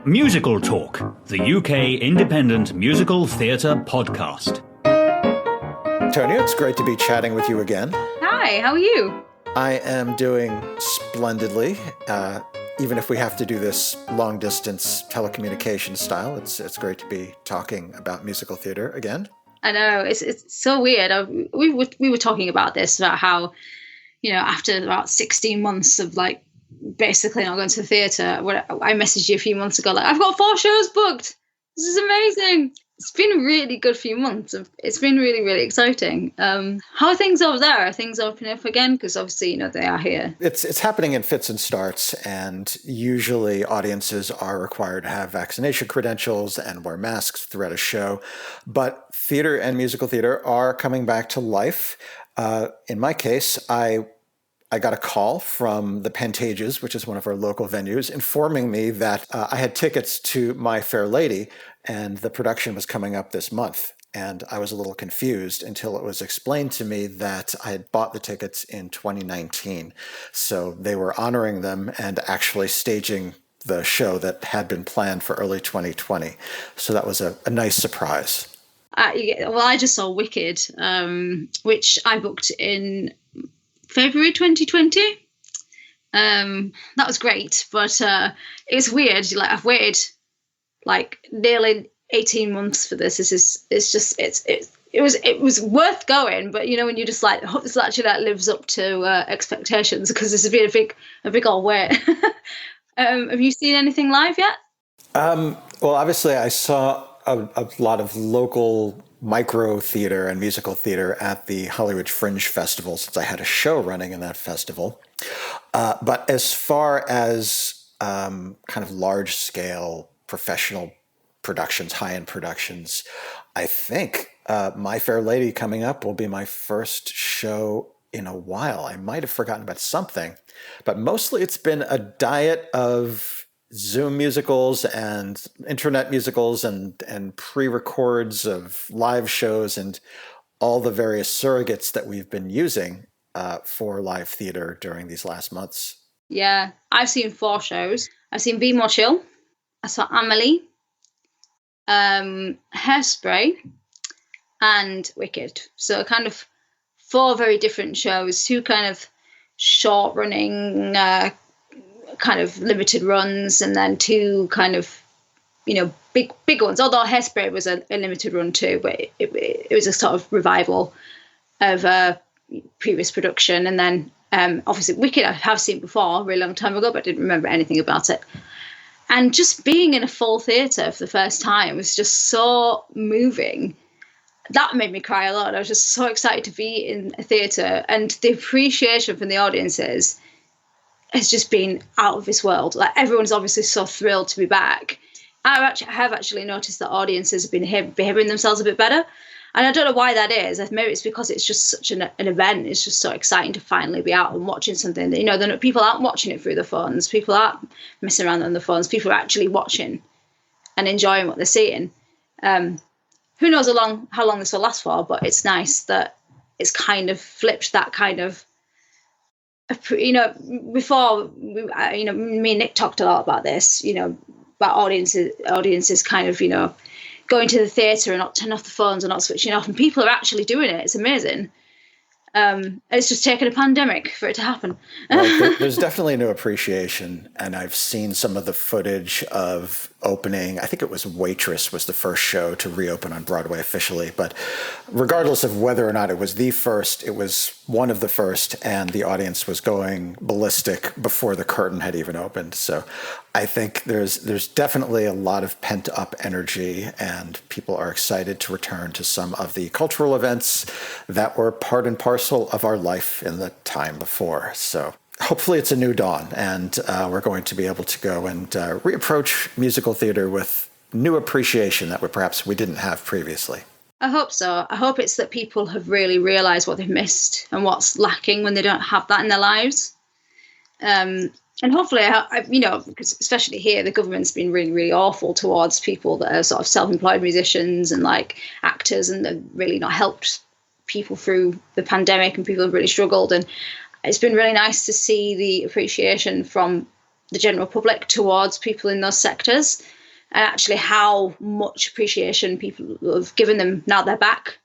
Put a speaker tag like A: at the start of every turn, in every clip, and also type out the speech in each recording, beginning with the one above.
A: Musical Talk, the UK independent musical theatre podcast.
B: Tony, it's great to be chatting with you again.
C: Hi, how are you?
B: I am doing splendidly. Even if we have to do this long-distance telecommunication style, it's great to be talking about musical theatre again.
C: I know, it's so weird. We were talking about this, about how, after about 16 months of basically not going to the theatre, I messaged you a few months ago, I've got 4 shows booked. This is amazing. It's been a really good few months. It's been really, really exciting. How are things over there? Are things opening up again? Because obviously, they are here.
B: It's happening in fits and starts, and usually audiences are required to have vaccination credentials and wear masks throughout a show. But theater and musical theater are coming back to life. In my case, I got a call from the Pantages, which is one of our local venues, informing me that I had tickets to My Fair Lady, and the production was coming up this month. And I was a little confused until it was explained to me that I had bought the tickets in 2019. So they were honoring them and actually staging the show that had been planned for early 2020. So that was a nice surprise.
C: I just saw Wicked, which I booked in February 2020. That was great, but it's weird. I've waited nearly 18 months for this. It was worth going, but when you just hope this actually lives up to expectations, because this has been a big old wait. Have you seen anything live yet?
B: Well, obviously I saw a lot of local micro theater and musical theater at the Hollywood Fringe Festival, since I had a show running in that festival. But as far as kind of large scale professional productions, high-end productions, I think My Fair Lady coming up will be my first show in a while. I might have forgotten about something, but mostly it's been a diet of Zoom musicals and internet musicals and pre-records of live shows and all the various surrogates that we've been using for live theater during these last months.
C: Yeah, I've seen 4 shows. I've seen Be More Chill. I saw Amelie, Hairspray, and Wicked. So kind of 4 very different shows, 2 kind of short-running kind of limited runs, and then 2 kind of big ones, although Hairspray was a limited run too, but it was a sort of revival of a previous production. And then obviously Wicked I have seen before a really long time ago, but didn't remember anything about it. And just being in a full theatre for the first time was just so moving. That made me cry a lot. I was just so excited to be in a theatre, and the appreciation from the audiences has just been out of this world. Everyone's obviously so thrilled to be back. I have actually noticed that audiences have been behaving themselves a bit better. And I don't know why that is. Maybe it's because it's just such an event. It's just so exciting to finally be out and watching something that, people aren't watching it through their phones. People aren't messing around on their phones. People are actually watching and enjoying what they're seeing. Who knows how long this will last for, but it's nice that it's kind of flipped that kind of, before, me and Nick talked a lot about this, about audiences kind of, going to the theatre and not turning off the phones and not switching off, and people are actually doing it. It's amazing. It's just taken a pandemic for it to happen.
B: Well, there's definitely a new appreciation, and I've seen some of the footage of opening. I think it was Waitress was the first show to reopen on Broadway officially, but regardless of whether or not it was the first, it was one of the first, and the audience was going ballistic before the curtain had even opened. So I think there's definitely a lot of pent-up energy, and people are excited to return to some of the cultural events that were part and parcel of our life in the time before. So hopefully it's a new dawn, and we're going to be able to go and reapproach musical theater with new appreciation that perhaps we didn't have previously.
C: I hope so. I hope it's that people have really realised what they've missed and what's lacking when they don't have that in their lives. And hopefully, because especially here, the government's been really, really awful towards people that are sort of self-employed musicians and actors, and they've really not helped people through the pandemic, and people have really struggled. And it's been really nice to see the appreciation from the general public towards people in those sectors, and actually how much appreciation people have given them now they're back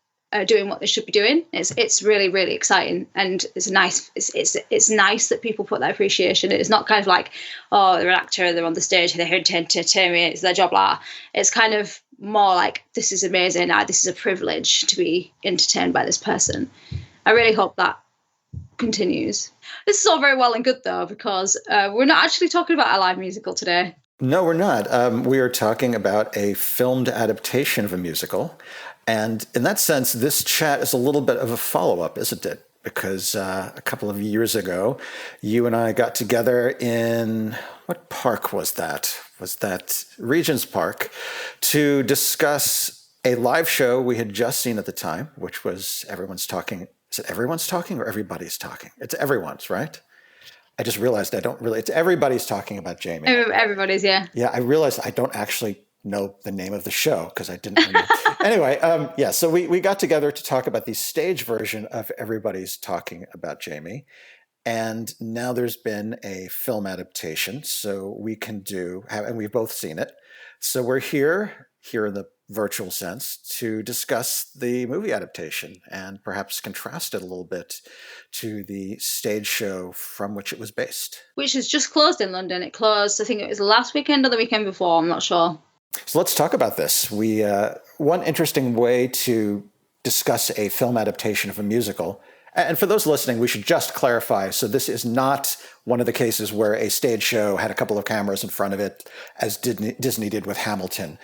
C: doing what they should be doing. It's really, really exciting, and it's nice. It's nice that people put that appreciation. It's not kind of like, oh, they're an actor, they're on the stage, they're here to entertain me, it's their job, blah. It's kind of more like, this is amazing. This is a privilege to be entertained by this person. I really hope that continues. This is all very well and good though, because we're not actually talking about a live musical today.
B: No, we're not. We are talking about a filmed adaptation of a musical. And in that sense, this chat is a little bit of a follow-up, isn't it? Because a couple of years ago, you and I got together in, what park was that? Was that Regent's Park, to discuss a live show we had just seen at the time, which was Everyone's Talking. Is it Everyone's Talking or Everybody's Talking? It's Everyone's, right? I just realized it's Everybody's Talking about Jamie.
C: Everybody's, yeah.
B: Yeah, I realized I don't actually know the name of the show because I didn't remember. Anyway, so we got together to talk about the stage version of Everybody's Talking About Jamie. And now there's been a film adaptation, so we can and we've both seen it. So we're here in the virtual sense, to discuss the movie adaptation and perhaps contrast it a little bit to the stage show from which it was based.
C: Which has just closed in London. It closed, I think it was last weekend or the weekend before, I'm not sure.
B: So let's talk about this. One interesting way to discuss a film adaptation of a musical, and for those listening, we should just clarify, so this is not one of the cases where a stage show had a couple of cameras in front of it, as Disney did with Hamilton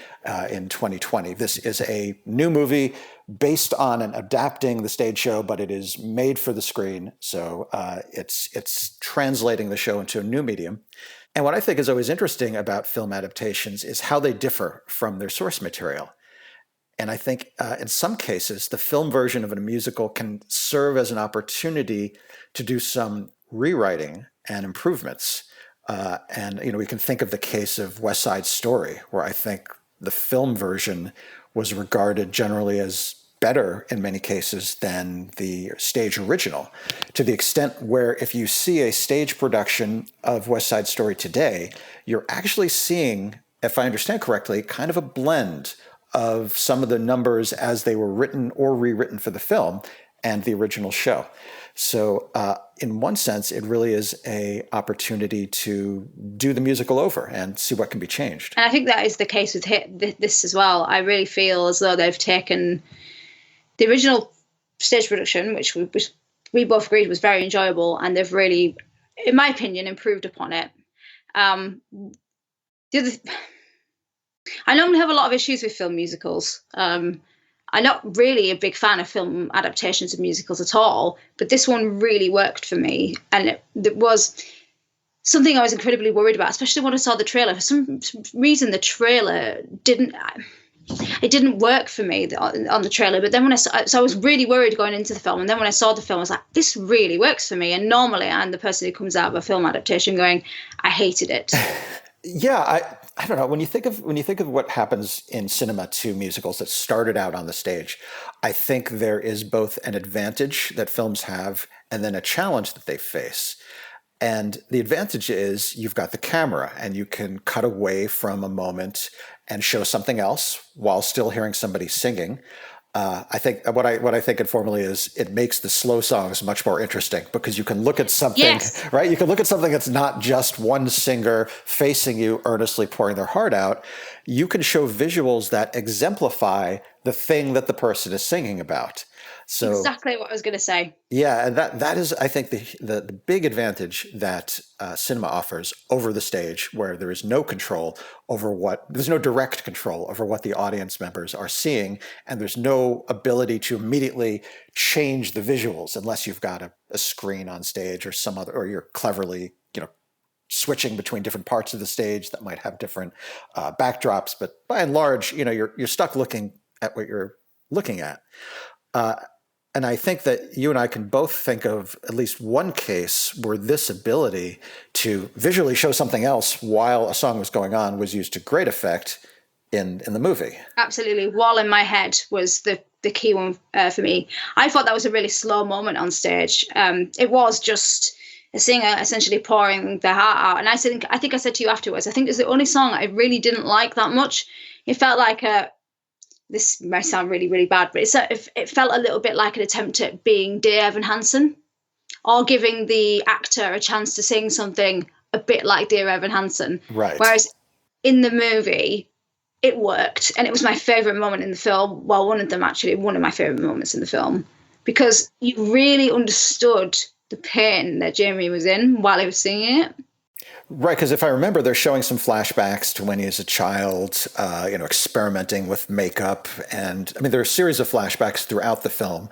B: in 2020. This is a new movie based on and adapting the stage show, but it is made for the screen, so it's translating the show into a new medium. And what I think is always interesting about film adaptations is how they differ from their source material. And I think in some cases, the film version of a musical can serve as an opportunity to do some rewriting and improvements. And we can think of the case of West Side Story, where I think the film version was regarded generally as better in many cases than the stage original, to the extent where if you see a stage production of West Side Story today, you're actually seeing, if I understand correctly, kind of a blend of some of the numbers as they were written or rewritten for the film and the original show. So in one sense, it really is an opportunity to do the musical over and see what can be changed.
C: And I think that is the case with this as well. I really feel as though they've taken the original stage production, which we both agreed was very enjoyable, and they've really, in my opinion, improved upon it. I normally have a lot of issues with film musicals. I'm not really a big fan of film adaptations of musicals at all, but this one really worked for me. And it was something I was incredibly worried about, especially when I saw the trailer. For some reason, the trailer didn't work for me on the trailer. But then I was really worried going into the film. And then when I saw the film, I was like, this really works for me. And normally I'm the person who comes out of a film adaptation going, I hated it.
B: Yeah, I don't know. When you think of what happens in cinema to musicals that started out on the stage, I think there is both an advantage that films have and then a challenge that they face. And the advantage is you've got the camera and you can cut away from a moment and show something else while still hearing somebody singing. I think what I think informally is it makes the slow songs much more interesting because you can look at something, yes, right? You can look at something that's not just one singer facing you earnestly pouring their heart out. You can show visuals that exemplify the thing that the person is singing about. So
C: exactly what I was going to say.
B: Yeah, and that is, I think, the big advantage that cinema offers over the stage, where there is no control over there's no direct control over what the audience members are seeing, and there's no ability to immediately change the visuals unless you've got a screen on stage or or you're cleverly, switching between different parts of the stage that might have different backdrops. But by and large, you're stuck looking at what you're looking at. And I think that you and I can both think of at least one case where this ability to visually show something else while a song was going on was used to great effect in the movie. Absolutely.
C: Wall in My Head was the key one for me. I thought that was a really slow moment on stage. It was just a singer essentially pouring their heart out. And I think I said to you afterwards, I think it's the only song I really didn't like that much. It felt like this may sound really, really bad, but it felt a little bit like an attempt at being Dear Evan Hansen, or giving the actor a chance to sing something a bit like Dear Evan Hansen.
B: Right.
C: Whereas in the movie, it worked, and it was my favourite moment in the film. Well, one of my favourite moments in the film, because you really understood the pain that Jamie was in while he was singing it.
B: Right, because if I remember, they're showing some flashbacks to when he was a child, experimenting with makeup. And I mean, there are a series of flashbacks throughout the film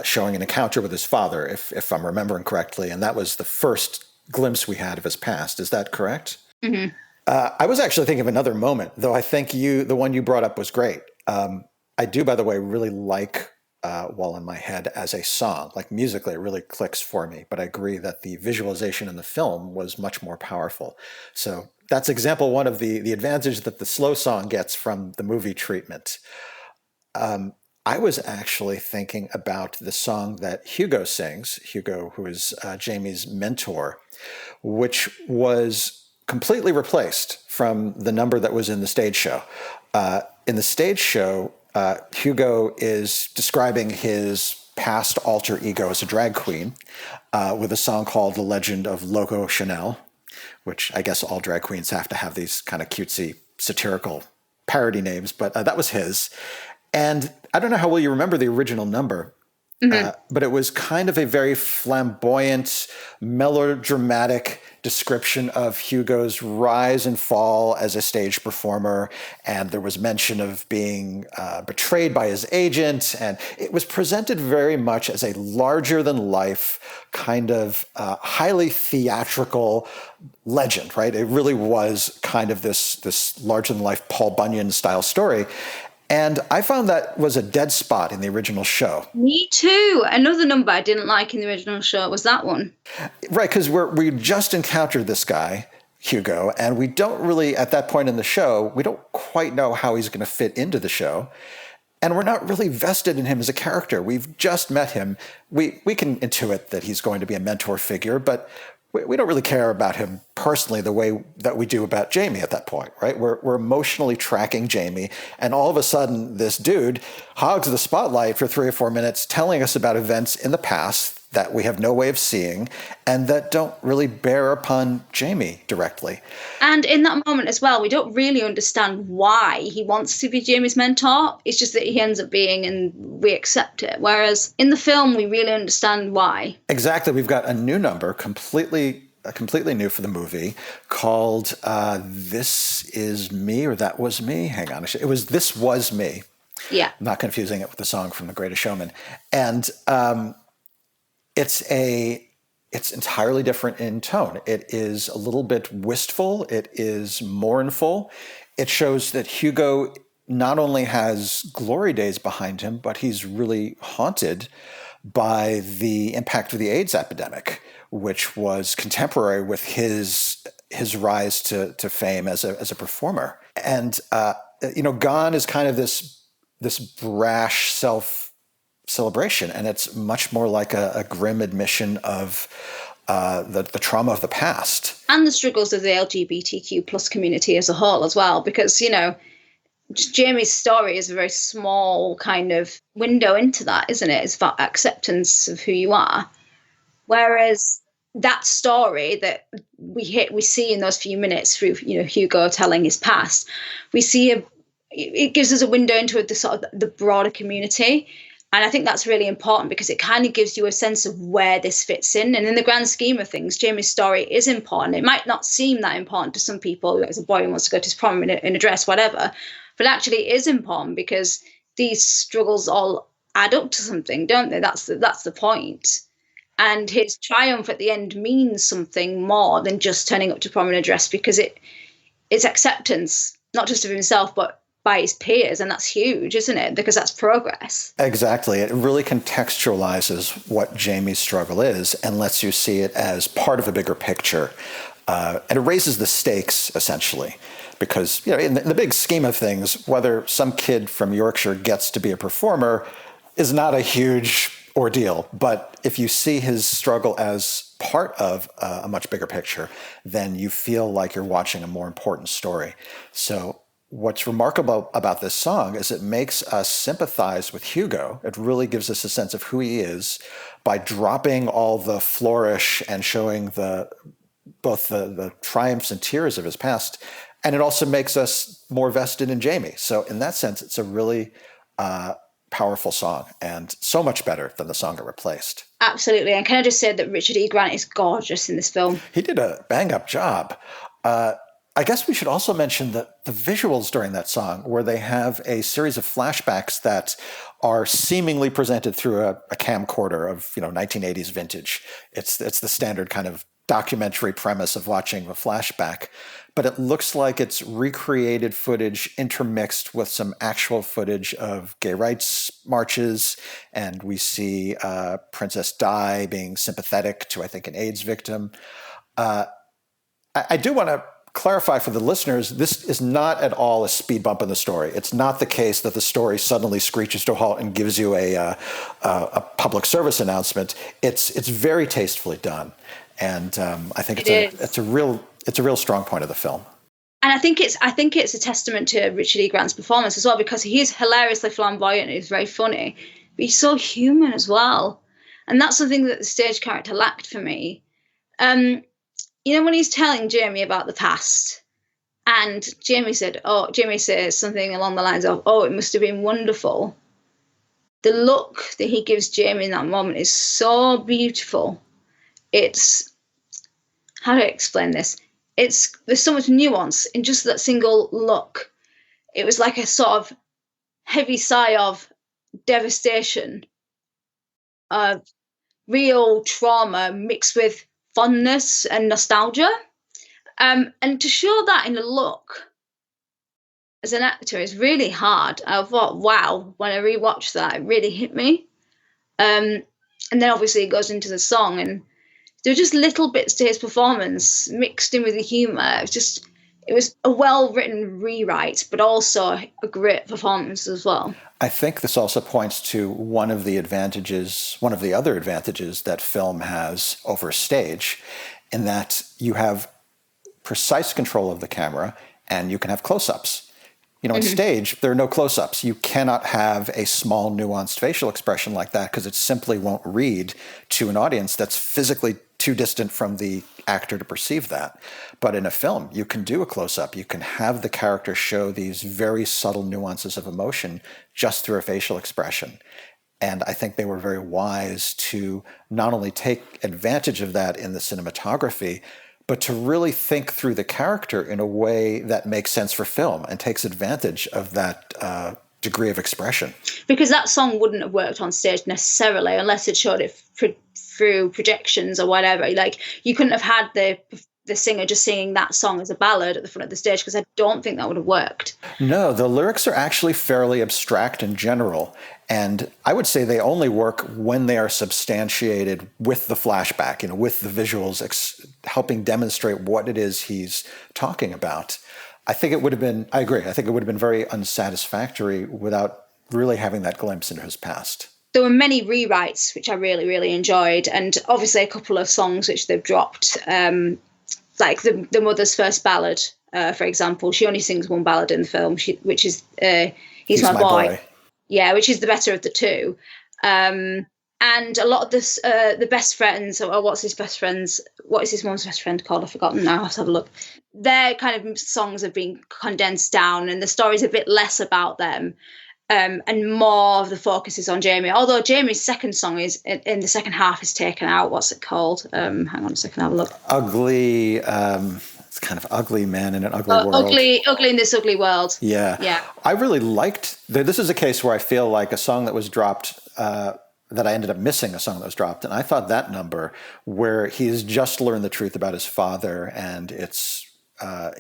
B: showing an encounter with his father, if I'm remembering correctly. And that was the first glimpse we had of his past. Is that correct?
C: Mm-hmm.
B: I was actually thinking of another moment, though I think the one you brought up was great. I do, by the way, really like Wall in My Head as a song. Like musically, it really clicks for me. But I agree that the visualization in the film was much more powerful. So that's example one of the advantage that the slow song gets from the movie treatment. I was actually thinking about the song that Hugo sings, Hugo, who is Jamie's mentor, which was completely replaced from the number that was in the stage show. In the stage show, Hugo is describing his past alter ego as a drag queen with a song called The Legend of Loco Chanel, which I guess all drag queens have to have these kind of cutesy satirical parody names, but that was his. And I don't know how well you remember the original number, but it was kind of a very flamboyant, melodramatic description of Hugo's rise and fall as a stage performer. And there was mention of being betrayed by his agent. And it was presented very much as a larger than life kind of highly theatrical legend, right? It really was kind of this larger than life Paul Bunyan style story. And I found that was a dead spot in the original show.
C: Me too. Another number I didn't like in the original show was that one.
B: Right, because we just encountered this guy, Hugo, and we don't really, at that point in the show, we don't quite know how he's going to fit into the show. And we're not really vested in him as a character. We've just met him. We can intuit that he's going to be a mentor figure, but we don't really care about him personally the way that we do about Jamie at that point, right? We're emotionally tracking Jamie, and all of a sudden this dude hogs the spotlight for 3 or 4 minutes telling us about events in the past that we have no way of seeing and that don't really bear upon Jamie directly.
C: And in that moment as well, we don't really understand why he wants to be Jamie's mentor. It's just that he ends up being, and we accept it. Whereas in the film, we really understand why.
B: Exactly. We've got a new number, completely new for the movie, called This Is Me, or That Was Me. Hang on. It was This Was Me.
C: Yeah.
B: I'm not confusing it with the song from The Greatest Showman. And it's entirely different in tone. It is a little bit wistful. It is mournful. It shows that Hugo not only has glory days behind him, but he's really haunted by the impact of the AIDS epidemic, which was contemporary with his rise to fame as a performer. And Gone is kind of this brash self-celebration, and it's much more like a grim admission of the trauma of the past.
C: And the struggles of the LGBTQ plus community as a whole as well, because, Jamie's story is a very small kind of window into that, isn't it? It's about acceptance of who you are. Whereas that story that we see in those few minutes through, Hugo telling his past, it gives us a window into the sort of the broader community. And I think that's really important because it kind of gives you a sense of where this fits in. And in the grand scheme of things, Jamie's story is important. It might not seem that important to some people, as a boy who wants to go to his prom in a dress, whatever. But actually it is important because these struggles all add up to something, don't they? That's the point. And his triumph at the end means something more than just turning up to prom in a dress, because it's acceptance, not just of himself, but by his peers. And that's huge, isn't it? Because that's progress.
B: Exactly. It really contextualizes what Jamie's struggle is and lets you see it as part of a bigger picture. And it raises the stakes, essentially, because in the big scheme of things, whether some kid from Yorkshire gets to be a performer is not a huge ordeal. But if you see his struggle as part of a much bigger picture, then you feel like you're watching a more important story. So what's remarkable about this song is it makes us sympathize with Hugo. It really gives us a sense of who he is by dropping all the flourish and showing both the triumphs and tears of his past. And it also makes us more vested in Jamie. So in that sense, it's a really powerful song and so much better than the song it replaced.
C: Absolutely. And can I just say that Richard E. Grant is gorgeous in this film?
B: He did a bang-up job. I guess we should also mention the visuals during that song, where they have a series of flashbacks that are seemingly presented through a camcorder of 1980s vintage. It's the standard kind of documentary premise of watching a flashback, but it looks like it's recreated footage intermixed with some actual footage of gay rights marches, and we see Princess Di being sympathetic to, I think, an AIDS victim. I do want to clarify for the listeners, this is not at all a speed bump in the story. It's not the case that the story suddenly screeches to a halt and gives you a public service announcement. It's very tastefully done, and I think it's a real strong point of the film.
C: And I think it's a testament to Richard E. Grant's performance as well, because he's hilariously flamboyant. He's very funny, but he's so human as well, and that's something that the stage character lacked for me. When he's telling Jamie about the past, and Jamie says something along the lines of, "Oh, it must have been wonderful." The look that he gives Jamie in that moment is so beautiful. How do I explain this? There's so much nuance in just that single look. It was like a sort of heavy sigh of devastation, of real trauma mixed with fondness and nostalgia. And to show that in a look as an actor is really hard. I thought, wow, when I rewatched that, it really hit me. And then obviously it goes into the song, and there were just little bits to his performance mixed in with the humor. It was a well-written rewrite, but also a great performance as well.
B: I think this also points to one of the other advantages that film has over stage, in that you have precise control of the camera and you can have close-ups. In stage, there are no close-ups. You cannot have a small, nuanced facial expression like that because it simply won't read to an audience that's physically too distant from the actor to perceive that. But in a film, you can do a close-up. You can have the character show these very subtle nuances of emotion just through a facial expression. And I think they were very wise to not only take advantage of that in the cinematography, but to really think through the character in a way that makes sense for film and takes advantage of that degree of expression.
C: Because that song wouldn't have worked on stage necessarily unless it showed it through projections or whatever. Like, you couldn't have had the singer just singing that song as a ballad at the front of the stage, because I don't think that would have worked.
B: No, the lyrics are actually fairly abstract in general. And I would say they only work when they are substantiated with the flashback, with the visuals helping demonstrate what it is he's talking about. I agree. I think it would have been very unsatisfactory without really having that glimpse into his past.
C: There were many rewrites, which I really, really enjoyed. And obviously a couple of songs which they've dropped, like the mother's first ballad, for example. She only sings one ballad in the film, which is He's My Boy. Yeah, which is the better of the two. And a lot of this, the best friends, or what is his mom's best friend called? I've forgotten now. I have to have a look. Their kind of songs have been condensed down, and the story's a bit less about them, and more of the focus is on Jamie. Although Jamie's second song is in the second half is taken out. What's it called? Hang on a second, I'll have a look.
B: Ugly. It's kind of ugly man in an ugly world.
C: Ugly in this ugly world.
B: Yeah. I really liked. This is a case where I feel like a song that was dropped. That I ended up missing a song that was dropped. And I thought that number, where he's just learned the truth about his father and it's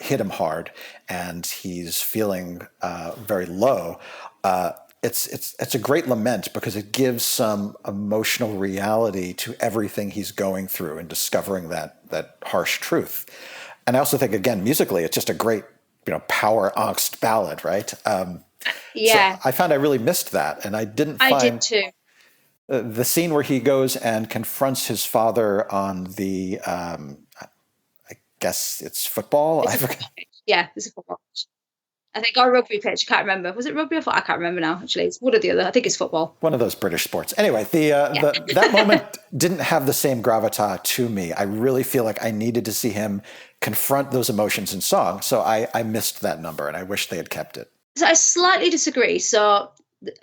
B: hit him hard and he's feeling very low, it's a great lament because it gives some emotional reality to everything he's going through and discovering that harsh truth. And I also think, again, musically, it's just a great, power angst ballad, right?
C: Yeah.
B: So I found I really missed that, and I did too. the scene where he goes and confronts his father on the, I guess it's football.
C: It's a football pitch. Yeah, it's a football pitch. I think, or rugby pitch. I can't remember. Was it rugby or football? I can't remember now. Actually, it's one or the other. I think it's football.
B: One of those British sports. Anyway, that moment didn't have the same gravitas to me. I really feel like I needed to see him confront those emotions in song. So I missed that number, and I wish they had kept it.
C: So I slightly disagree. So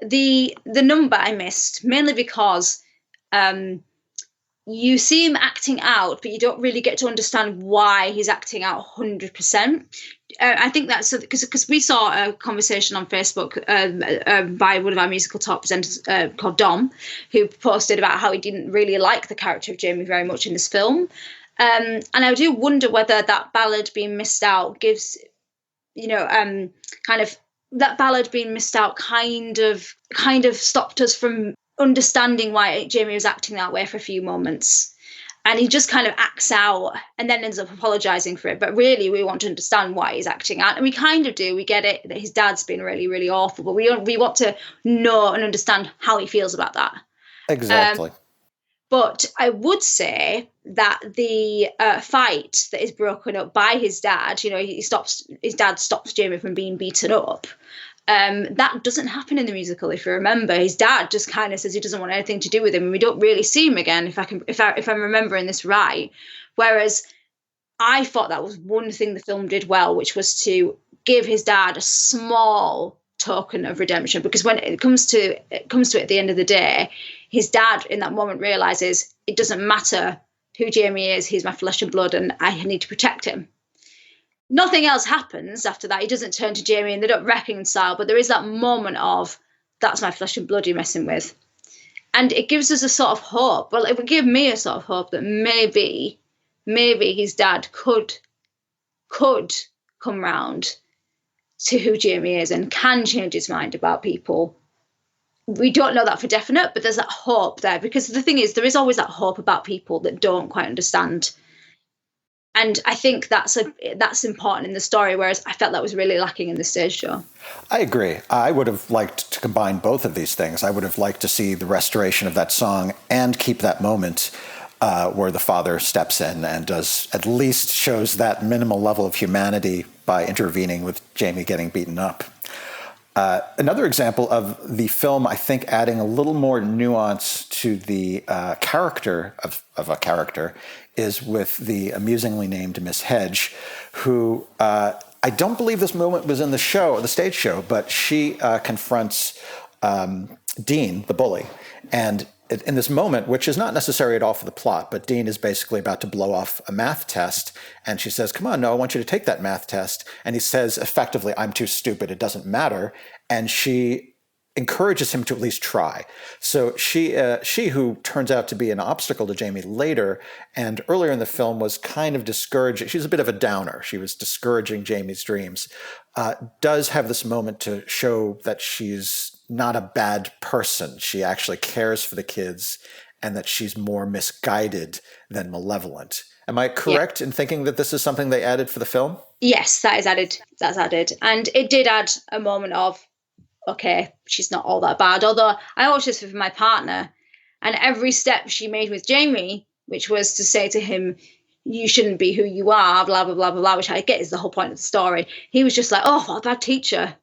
C: the number I missed mainly because you see him acting out, but you don't really get to understand why he's acting out 100%. I think that's because we saw a conversation on Facebook by one of our musical talk presenters called Dom, who posted about how he didn't really like the character of Jamie very much in this film. And I do wonder whether that ballad being missed out gives, kind of that ballad being missed out kind of stopped us from understanding why Jamie was acting that way for a few moments. And he just kind of acts out and then ends up apologizing for it. But really, we want to understand why he's acting out. And we kind of do. We get it that his dad's been really, really awful. But we want to know and understand how he feels about that.
B: Exactly.
C: But I would say that the fight that is broken up by his dad, his dad stops Jamie from being beaten up. That doesn't happen in the musical. If you remember, his dad just kind of says he doesn't want anything to do with him, and we don't really see him again. If I'm remembering this right, whereas I thought that was one thing the film did well, which was to give his dad a small token of redemption, because when it comes to it at the end of the day, his dad in that moment realizes it doesn't matter who Jamie is, he's my flesh and blood, and I need to protect him. Nothing else happens after that. He doesn't turn to Jamie and they don't reconcile, but there is that moment of, that's my flesh and blood you're messing with. And it gives us a sort of hope. Well, it would give me a sort of hope that maybe his dad could come round to who Jamie is and can change his mind about people. We don't know that for definite, but there's that hope there, because the thing is, there is always that hope about people that don't quite understand. And I think that's important in the story, whereas I felt that was really lacking in the stage show.
B: I agree. I would have liked to combine both of these things. I would have liked to see the restoration of that song and keep that moment where the father steps in and does at least shows that minimal level of humanity by intervening with Jamie getting beaten up. Another example of the film, I think, adding a little more nuance to the character of a character is with the amusingly named Miss Hedge, who I don't believe this moment was in the stage show, but she confronts Dean, the bully. And in this moment, which is not necessary at all for the plot, but Dean is basically about to blow off a math test, and she says, "Come on, no, I want you to take that math test." And he says effectively, "I'm too stupid, it doesn't matter." And she encourages him to at least try. So she who turns out to be an obstacle to Jamie later, and earlier in the film was kind of discouraging. She's a bit of a downer. She was discouraging Jamie's dreams. Does have this moment to show that she's not a bad person. She actually cares for the kids, and that she's more misguided than malevolent. Am I correct in thinking that this is something they added for the film?
C: Yes, that is added. That's added. And it did add a moment of, okay, she's not all that bad. Although I watched this with my partner, and every step she made with Jamie, which was to say to him, "You shouldn't be who you are," blah, blah, blah, blah, blah, which I get is the whole point of the story. He was just like, "Oh, what a bad teacher."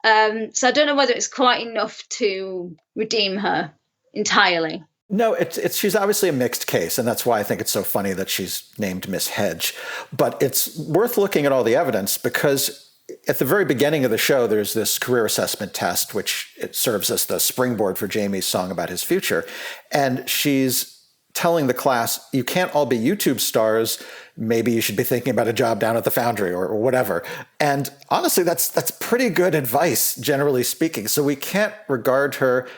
C: So I don't know whether it's quite enough to redeem her entirely.
B: No, she's obviously a mixed case, and that's why I think it's so funny that she's named Miss Hedge. But it's worth looking at all the evidence, because at the very beginning of the show, there's this career assessment test, which it serves as the springboard for Jamie's song about his future. And she's telling the class, you can't all be YouTube stars. Maybe you should be thinking about a job down at the foundry or whatever. And honestly, that's pretty good advice, generally speaking. So we can't regard her.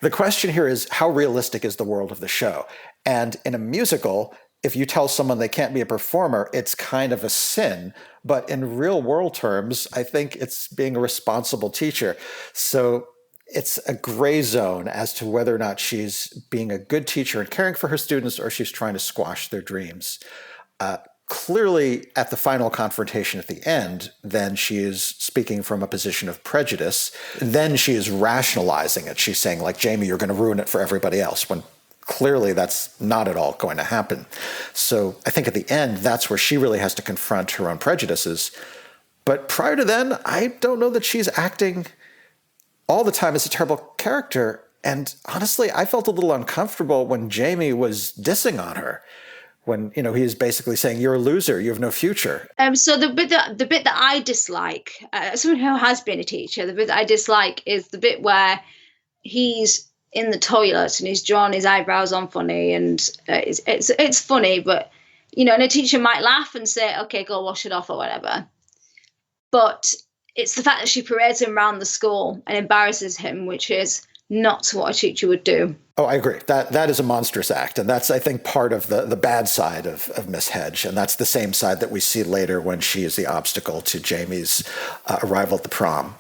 B: The question here is, how realistic is the world of the show? And in a musical, if you tell someone they can't be a performer, it's kind of a sin. But in real world terms, I think it's being a responsible teacher. So it's a gray zone as to whether or not she's being a good teacher and caring for her students, or she's trying to squash their dreams. clearly at the final confrontation at the end, then she is speaking from a position of prejudice. Then she is rationalizing it. She's saying, like, Jamie, you're going to ruin it for everybody else, when clearly that's not at all going to happen. So I think at the end, that's where she really has to confront her own prejudices. But prior to then, I don't know that she's acting all the time as a terrible character. And honestly, I felt a little uncomfortable when Jamie was dissing on her, when, you know, he is basically saying, you're a loser, you have no future.
C: So the bit that I dislike, someone who has been a teacher, the bit that I dislike is the bit where he's in the toilet and he's drawn his eyebrows on funny, and it's funny, but, you know, and a teacher might laugh and say, okay, go wash it off or whatever. But it's the fact that she parades him around the school and embarrasses him, which is not what a teacher would do.
B: Oh, I agree. That is a monstrous act. And that's, I think, part of the bad side of Miss Hedge. And that's the same side that we see later when she is the obstacle to Jamie's arrival at the prom.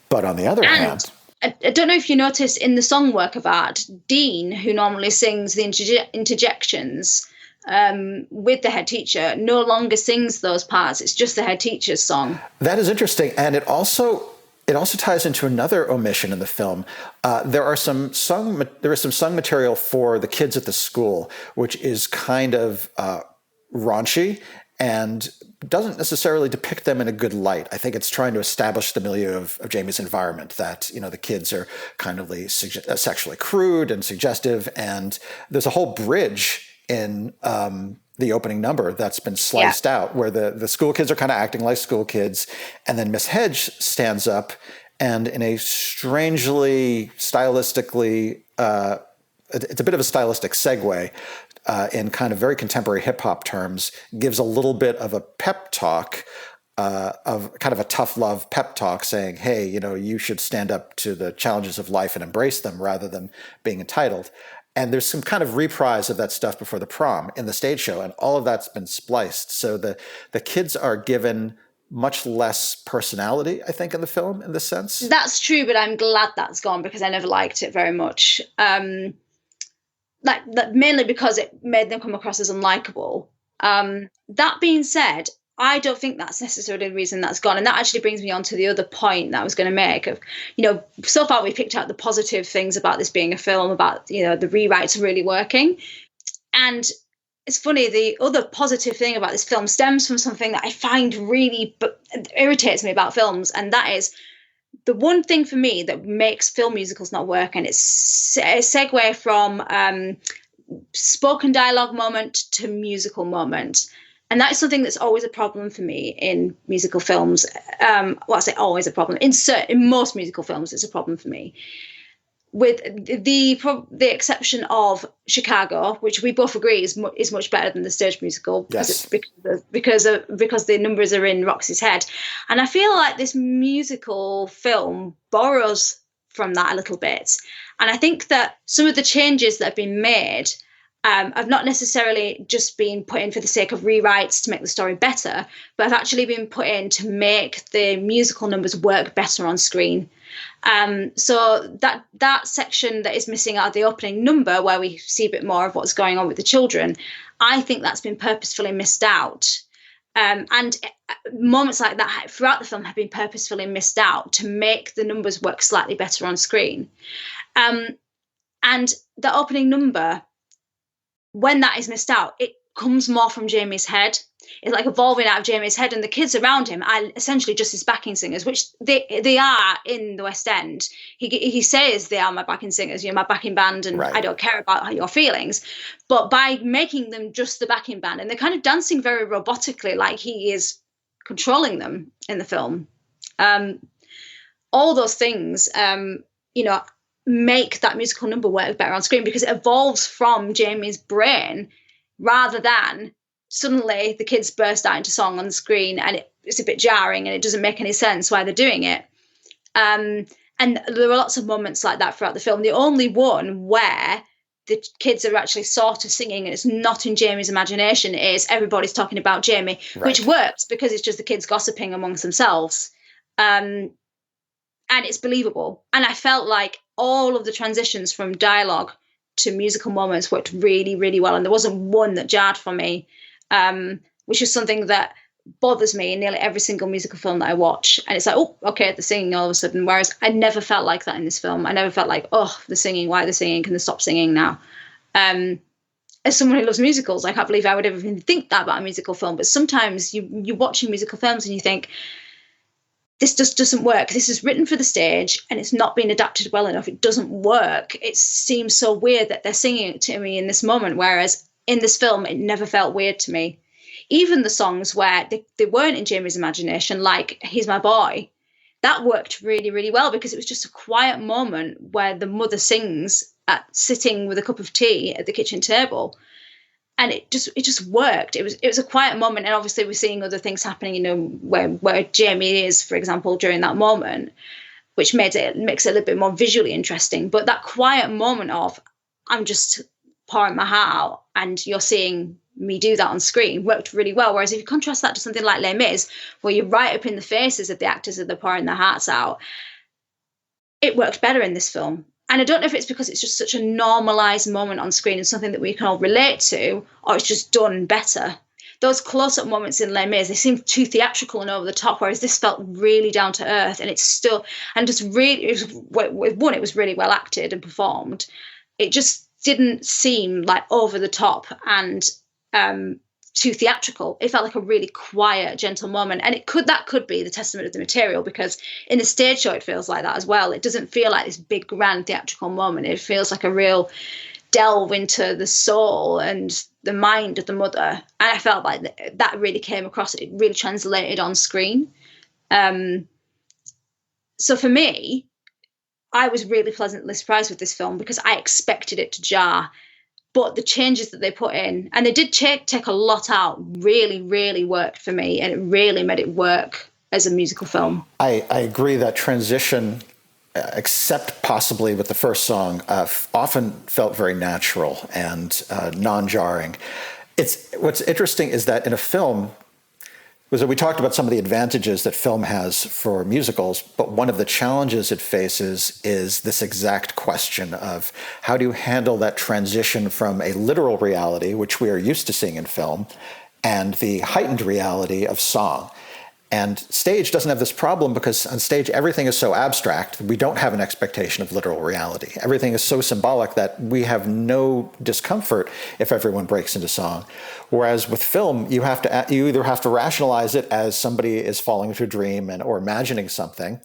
B: But on the other hand...
C: I don't know if you noticed in the song Work of Art, Dean, who normally sings the interjections with the head teacher, no longer sings those parts. It's just the head teacher's song. That
B: is interesting. And it also ties into another omission in the film. There is some sung material for the kids at the school, which is kind of raunchy and doesn't necessarily depict them in a good light. I think it's trying to establish the milieu of Jamie's environment, that, you know, the kids are kind of sexually crude and suggestive. And there's a whole bridge in the opening number that's been sliced out, where the school kids are kind of acting like school kids. And then Miss Hedge stands up and, in a strangely stylistically, it's a bit of a stylistic segue, in kind of very contemporary hip hop terms, gives a little bit of a pep talk, of kind of a tough love pep talk, saying, hey, you know, you should stand up to the challenges of life and embrace them rather than being entitled. And there's some kind of reprise of that stuff before the prom in the stage show, and all of that's been spliced. So the kids are given much less personality, I think, in the film, in this sense.
C: That's true, but I'm glad that's gone, because I never liked it very much. Mainly because it made them come across as unlikable. That being said, I don't think that's necessarily the reason that's gone. And that actually brings me on to the other point that I was going to make. Of, you know, so far we picked out the positive things about this being a film, about, you know, the rewrites are really working. And it's funny, the other positive thing about this film stems from something that I find really irritates me about films. And that is the one thing for me that makes film musicals not work. And it's a segue from spoken dialogue moment to musical moment. And that's something that's always a problem for me in musical films. Well, I say always a problem. In most musical films, it's a problem for me. With the exception of Chicago, which we both agree is much better than the stage musical,
B: yes,
C: because the numbers are in Roxy's head. And I feel like this musical film borrows from that a little bit. And I think that some of the changes that have been made have not necessarily just been put in for the sake of rewrites to make the story better, but have actually been put in to make the musical numbers work better on screen. So that section that is missing out of the opening number, where we see a bit more of what's going on with the children, I think that's been purposefully missed out. And moments like that throughout the film have been purposefully missed out to make the numbers work slightly better on screen. And the opening number, when that is missed out, it comes more from Jamie's head. It's like evolving out of Jamie's head, and the kids around him are essentially just his backing singers, which they are in the West End. He says they are my backing singers, you're my backing band, and right, I don't care about your feelings. But by making them just the backing band, and they're kind of dancing very robotically, like he is controlling them in the film. All those things, make that musical number work better on screen, because it evolves from Jamie's brain rather than suddenly the kids burst out into song on the screen, and it's a bit jarring and it doesn't make any sense why they're doing it. And there are lots of moments like that throughout the film. The only one where the kids are actually sort of singing and it's not in Jamie's imagination is Everybody's Talking About Jamie, right, which works because it's just the kids gossiping amongst themselves. And it's believable. And I felt like all of the transitions from dialogue to musical moments worked really, really well. And there wasn't one that jarred for me. which is something that bothers me in nearly every single musical film that I watch. And it's like, oh, okay, the singing all of a sudden. Whereas I never felt like that in this film. I never felt like, oh, the singing, why are they singing? Can they stop singing now? As someone who loves musicals, I can't believe I would ever even think that about a musical film. But sometimes you're watching musical films and you think, this just doesn't work. This is written for the stage and it's not been adapted well enough. It doesn't work. It seems so weird that they're singing it to me in this moment, whereas in this film, it never felt weird to me. Even the songs where they weren't in Jamie's imagination, like He's My Boy, that worked really, really well because it was just a quiet moment where the mother sings sitting with a cup of tea at the kitchen table. And it just worked. It was a quiet moment, and obviously we're seeing other things happening, where Jamie is, for example, during that moment, which makes it a little bit more visually interesting. But that quiet moment of I'm just pouring my heart out, and you're seeing me do that on screen worked really well. Whereas if you contrast that to something like Les Mis, where you're right up in the faces of the actors as they're pouring their hearts out, it worked better in this film. And I don't know if it's because it's just such a normalized moment on screen and something that we can all relate to, or it's just done better. Those close-up moments in Les Mis, they seem too theatrical and over the top, whereas this felt really down to earth. And it's still, and just really, it was really well acted and performed. It just didn't seem like over the top and too theatrical. It felt like a really quiet, gentle moment. And that could be the testament of the material, because in the stage show, it feels like that as well. It doesn't feel like this big, grand theatrical moment. It feels like a real delve into the soul and the mind of the mother. And I felt like that really came across. It really translated on screen. So for me, I was really pleasantly surprised with this film because I expected it to jar. But the changes that they put in, and they did take a lot out, really, really worked for me. And it really made it work as a musical film.
B: I agree that transition, except possibly with the first song, often felt very natural and non-jarring. What's interesting is that in a film, we talked about some of the advantages that film has for musicals, but one of the challenges it faces is this exact question of how do you handle that transition from a literal reality, which we are used to seeing in film, and the heightened reality of song. And stage doesn't have this problem because on stage, everything is so abstract. We don't have an expectation of literal reality. Everything is so symbolic that we have no discomfort if everyone breaks into song. Whereas with film, you either have to rationalize it as somebody is falling into a dream or imagining something,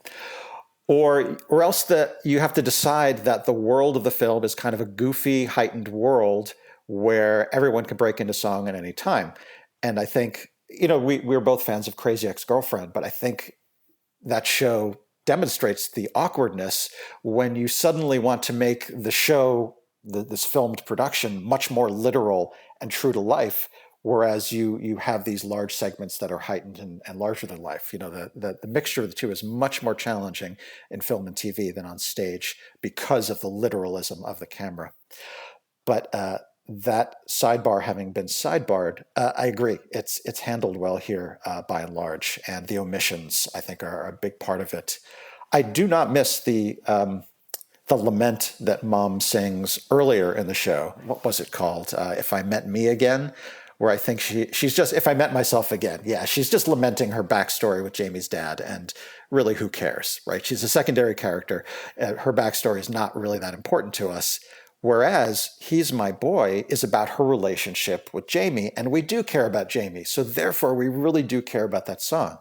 B: or else you have to decide that the world of the film is kind of a goofy, heightened world where everyone can break into song at any time. And I think, we're both fans of Crazy Ex-Girlfriend, but I think that show demonstrates the awkwardness when you suddenly want to make the show, this filmed production, much more literal and true to life, whereas you have these large segments that are heightened and larger than life. The mixture of the two is much more challenging in film and TV than on stage because of the literalism of the camera. But that sidebar having been sidebarred, I agree. It's handled well here by and large, and the omissions, I think, are a big part of it. I do not miss the lament that Mom sings earlier in the show. What was it called? If I Met Me Again, where I think she's just, if I met myself again. Yeah, she's just lamenting her backstory with Jamie's dad, and really, who cares, right? She's a secondary character. Her backstory is not really that important to us. Whereas He's My Boy is about her relationship with Jamie, and we do care about Jamie. So therefore, we really do care about that song.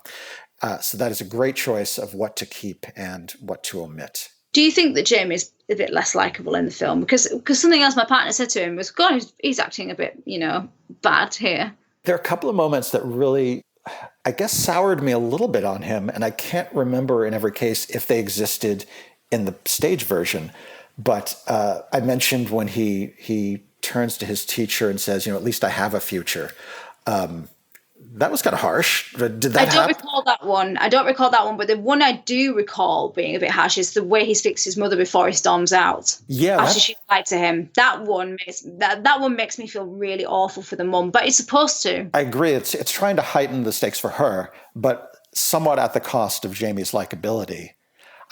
B: So that is a great choice of what to keep and what to omit.
C: Do you think that Jamie's a bit less likable in the film? Because something else my partner said to him was, God, he's acting a bit, bad here.
B: There are a couple of moments that really, I guess, soured me a little bit on him, and I can't remember in every case if they existed in the stage version. But I mentioned when he turns to his teacher and says, at least I have a future. That was kind of harsh. Did that happen?
C: I don't recall that one. But the one I do recall being a bit harsh is the way he speaks to his mother before he storms out.
B: Yeah,
C: after she lied to him. That one makes me feel really awful for the mum. But it's supposed to.
B: I agree. It's trying to heighten the stakes for her, but somewhat at the cost of Jamie's likability.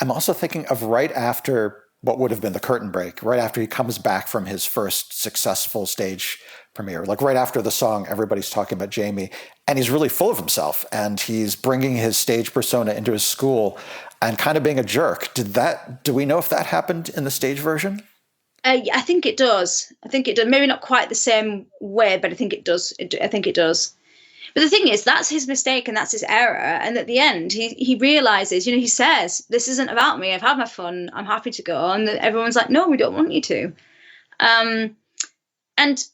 B: I'm also thinking of right after what would have been the curtain break, right after he comes back from his first successful stage premiere, like right after the song, everybody's talking about Jamie, and he's really full of himself, and he's bringing his stage persona into his school and kind of being a jerk. Do we know if that happened in the stage version?
C: I think it does. I think it does. Maybe not quite the same way, but I think it does. I think it does. But the thing is, that's his mistake and that's his error. And at the end, he realizes, he says, this isn't about me. I've had my fun. I'm happy to go. And everyone's like, no, we don't want you to. And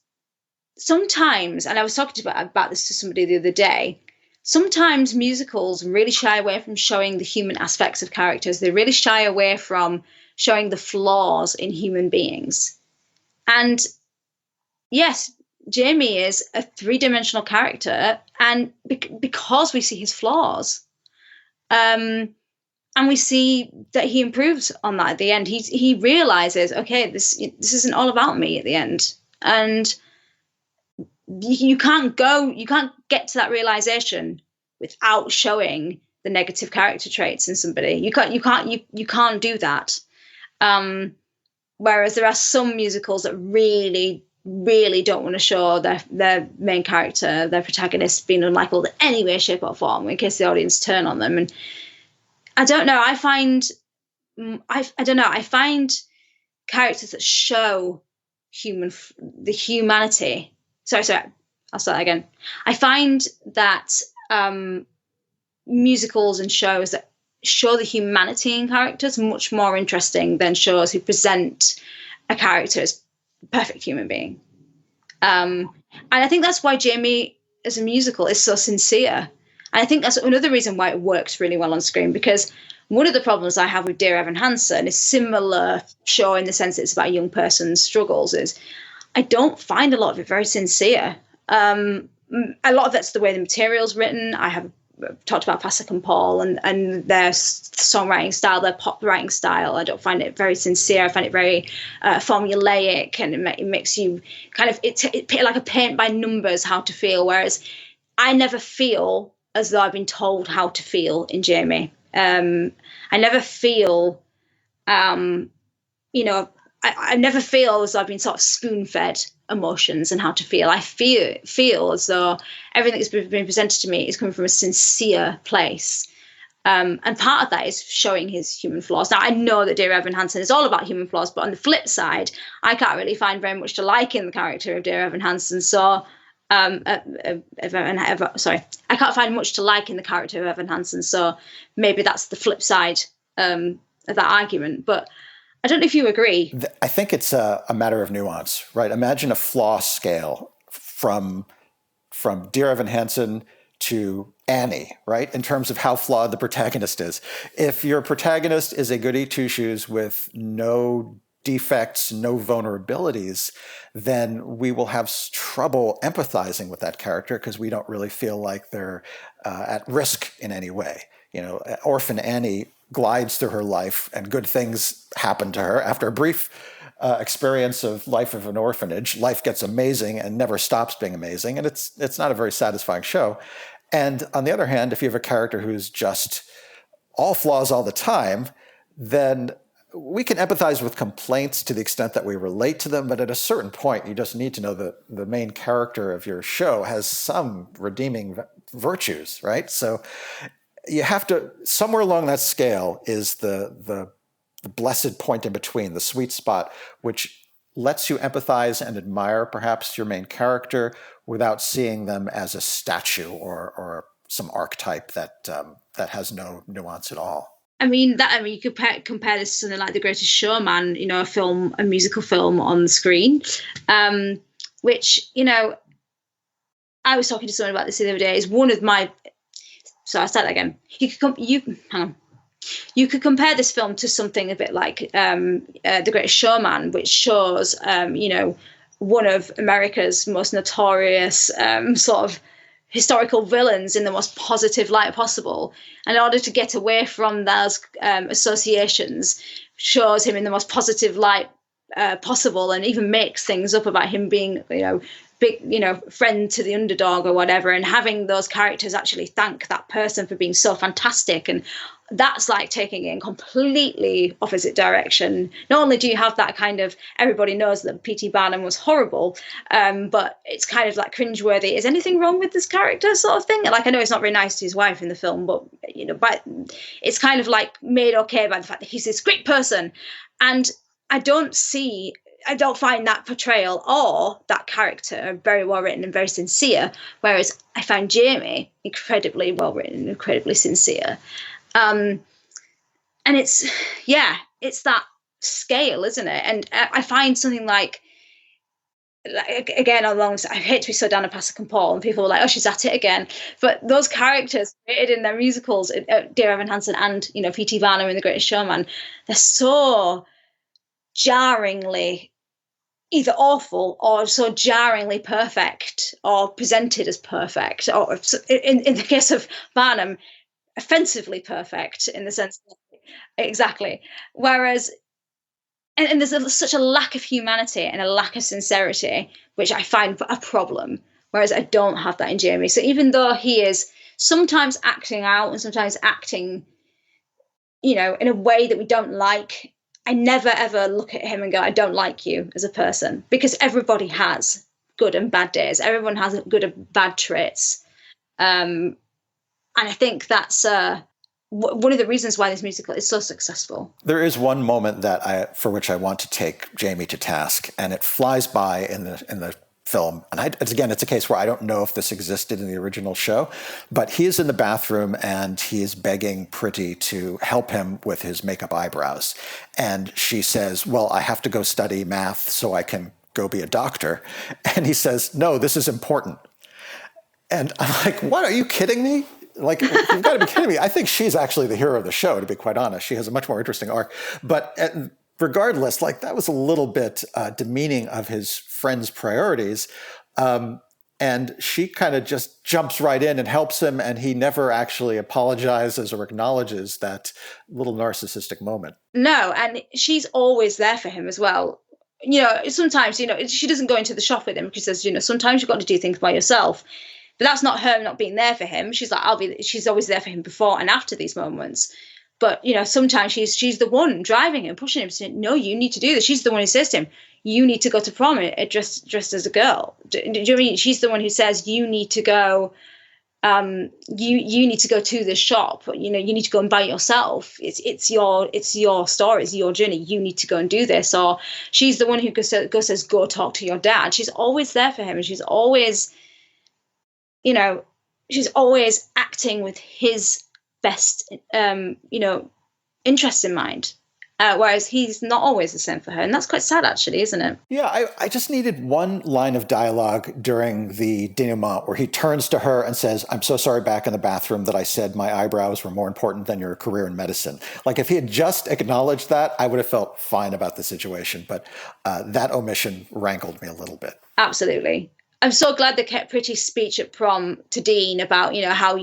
C: sometimes, and I was talking about this to somebody the other day, sometimes musicals really shy away from showing the human aspects of characters. They really shy away from showing the flaws in human beings. And yes, Jamie is a three-dimensional character, and because we see his flaws, and we see that he improves on that at the end. He realizes, okay, this isn't all about me at the end, and you can't get to that realization without showing the negative character traits in somebody. You can't do that. Whereas there are some musicals that really, really don't want to show their main character, their protagonist, being unlikable in any way, shape, or form, in case the audience turn on them. And I don't know. I find characters that show the humanity. Sorry, I'll start again. I find that musicals and shows that show the humanity in characters much more interesting than shows who present a character as a perfect human being. And I think that's why Jamie as a musical is so sincere. And I think that's another reason why it works really well on screen, because one of the problems I have with Dear Evan Hansen is similar show in the sense that it's about a young person's struggles, is I don't find a lot of it very sincere. A lot of that's the way the material's written. I have talked about Pasek and Paul and their songwriting style, their pop writing style. I don't find it very sincere. I find it very formulaic, and it makes you kind of it like a paint by numbers how to feel. Whereas I never feel as though I've been told how to feel in Jamie. I never feel, I never feel as though I've been sort of spoon-fed emotions and how to feel. I feel as though everything that's been presented to me is coming from a sincere place. And part of that is showing his human flaws. Now, I know that Dear Evan Hansen is all about human flaws, but on the flip side, I can't really find very much to like in the character of Dear Evan Hansen. So, I can't find much to like in the character of Evan Hansen. So maybe that's the flip side of that argument. But I don't know if you agree.
B: I think it's a matter of nuance, right? Imagine a flaw scale from Dear Evan Hansen to Annie, right? In terms of how flawed the protagonist is. If your protagonist is a goody two-shoes with no defects, no vulnerabilities, then we will have trouble empathizing with that character because we don't really feel like they're at risk in any way. Orphan Annie glides through her life and good things happen to her. After a brief experience of life of an orphanage, life gets amazing and never stops being amazing. And it's not a very satisfying show. And on the other hand, if you have a character who's just all flaws all the time, then we can empathize with complaints to the extent that we relate to them. But at a certain point, you just need to know that the main character of your show has some redeeming virtues, right? So you have to, somewhere along that scale is the blessed point in between, the sweet spot, which lets you empathize and admire perhaps your main character without seeing them as a statue or some archetype that has no nuance at all.
C: I mean, you could compare this to something like The Greatest Showman, a musical film on the screen, which, I was talking to someone about this the other day, is one of my. So I'll start again. You could compare this film to something a bit like The Greatest Showman, which shows, one of America's most notorious sort of historical villains in the most positive light possible. And in order to get away from those associations, shows him in the most positive light possible, and even makes things up about him being, big, friend to the underdog or whatever, and having those characters actually thank that person for being so fantastic. And that's like taking it in completely opposite direction. Not only do you have that kind of, everybody knows that P.T. Barnum was horrible, but it's kind of like cringeworthy. Is anything wrong with this character sort of thing? Like, I know he's not very nice to his wife in the film, but, but it's kind of like made okay by the fact that he's this great person. And I don't find that portrayal or that character very well written and very sincere, whereas I find Jamie incredibly well written and incredibly sincere. And it's that scale, isn't it? And I find something like again, I hate to be so down a Pascal and Paul, and people are like, oh, she's at it again. But those characters created in their musicals, Dear Evan Hansen and, P.T. Barnum in The Greatest Showman, they're so jarringly either awful or so jarringly perfect, or presented as perfect, or in the case of Barnum, offensively perfect in the sense that, exactly. Whereas, and there's such a lack of humanity and a lack of sincerity, which I find a problem. Whereas I don't have that in Jamie. So even though he is sometimes acting out and sometimes acting, in a way that we don't like, I never ever look at him and go, I don't like you as a person, because everybody has good and bad days. Everyone has good and bad traits. And I think that's one of the reasons why this musical is so successful.
B: There is one moment for which I want to take Jamie to task, and it flies by in the film. And it's a case where I don't know if this existed in the original show, but he is in the bathroom and he is begging Pretty to help him with his makeup eyebrows. And she says, well, I have to go study math so I can go be a doctor. And he says, no, this is important. And I'm like, what? Are you kidding me? Like, you've got to be kidding me. I think she's actually the hero of the show, to be quite honest. She has a much more interesting arc. But regardless, that was a little bit demeaning of his friend's priorities. And she kind of just jumps right in and helps him. And he never actually apologizes or acknowledges that little narcissistic moment.
C: No, and she's always there for him as well. Sometimes, she doesn't go into the shop with him. She says, sometimes you've got to do things by yourself. But that's not her not being there for him. She's like, she's always there for him before and after these moments. But, sometimes she's the one driving him, pushing him, saying, no, you need to do this. She's the one who says to him, you need to go to prom dressed as a girl. Do you know what I mean? She's the one who says, you need to go, you need to go to this shop. You need to go and buy it yourself. It's your story, it's your journey. You need to go and do this. Or she's the one who says, go talk to your dad. She's always there for him. And she's always, she's always acting with his best, interests in mind. Whereas he's not always the same for her. And that's quite sad, actually, isn't it?
B: Yeah, I just needed one line of dialogue during the denouement where he turns to her and says, I'm so sorry back in the bathroom that I said my eyebrows were more important than your career in medicine. Like, if he had just acknowledged that, I would have felt fine about the situation. But that omission rankled me a little bit.
C: Absolutely. I'm so glad they kept Pretty's speech at prom to Dean about, how,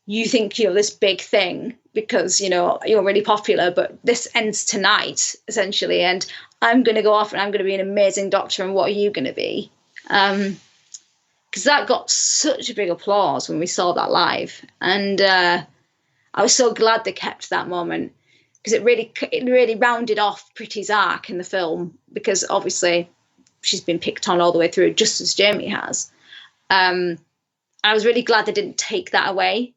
C: you think you're this big thing because, you're really popular, but this ends tonight, essentially. And I'm going to go off and I'm going to be an amazing doctor. And what are you going to be? Because that got such a big applause when we saw that live. And I was so glad they kept that moment, because it really rounded off Pretty's arc in the film, because obviously she's been picked on all the way through, just as Jamie has. I was really glad they didn't take that away.